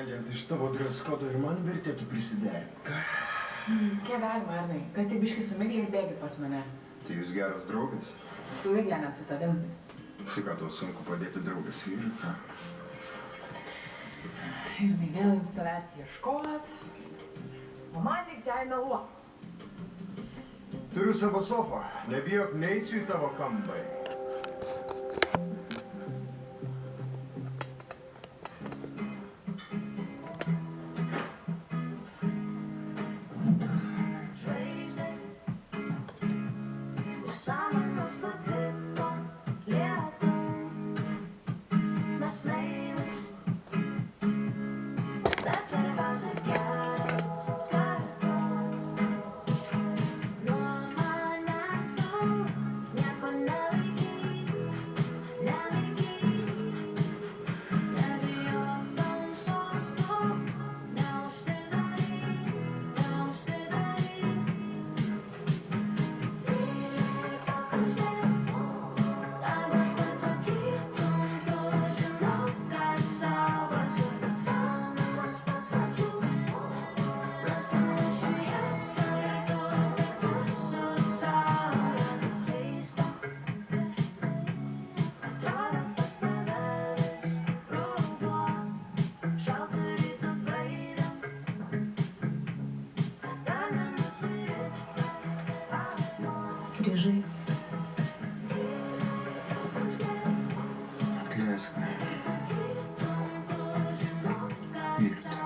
Sprendžiant iš tavo dreskodo ir man vertėtų prisiderinti. Ką? Kiek galima, Arnai? Kas tik biški su Migle ir bėgi pas mane? Tai jūs geras draugas? Su Migle, ne su tavim. Su ką tau sunku padėti draugas vyrui, ką? Ir vėl jums tavęs ieškot. O man reiks jai meluot. Turiu savo sofą. Nebijok, neisiu į tavo kambarį. Grįžai. Atleisk. Myliu tave.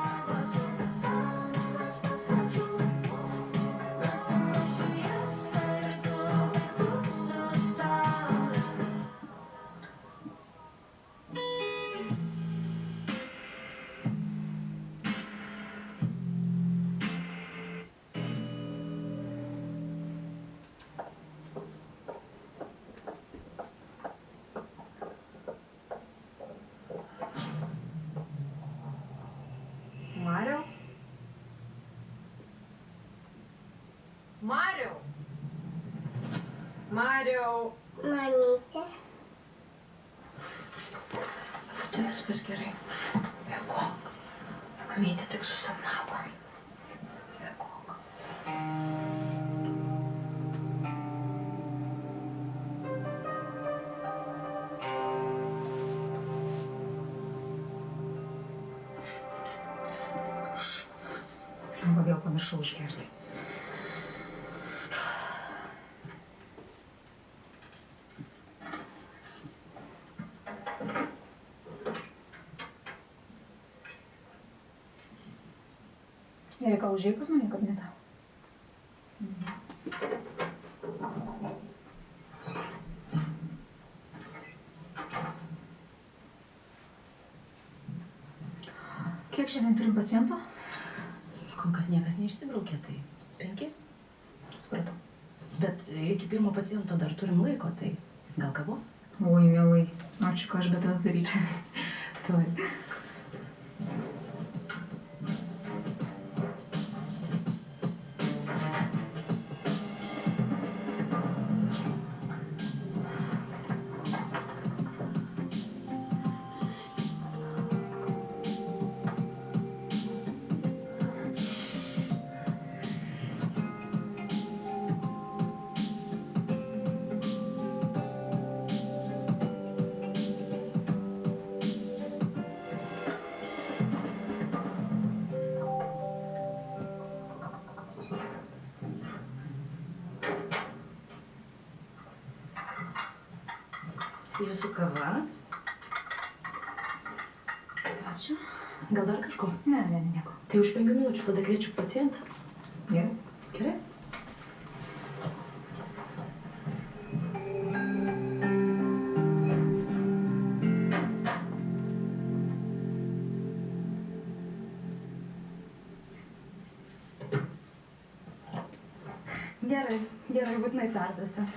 Mariau? Mariau? Mariau? Mamytė. Tai viskas gerai. Dėkok. Mamytė tik susapnavo. Dėkok. Vėl pamiršau išgerti. Erika, užėjai pas mane į kabinetą? Kiek šiandien turim pacientų? Kol kas niekas neišsibraukė, tai 5. Supratau. Bet iki pirmo paciento dar turim laiko, tai gal kavos? Oi, mielai. Ačiū, ką aš be tavęs daryčiau. Tuoj. Jūsų kava? Ačiū. Gal dar kažko? Ne, nieko. Tai už 5 minučių tada kviečiu pacientą. Gerai. Gerai? Gerai, būtinai perduosiu.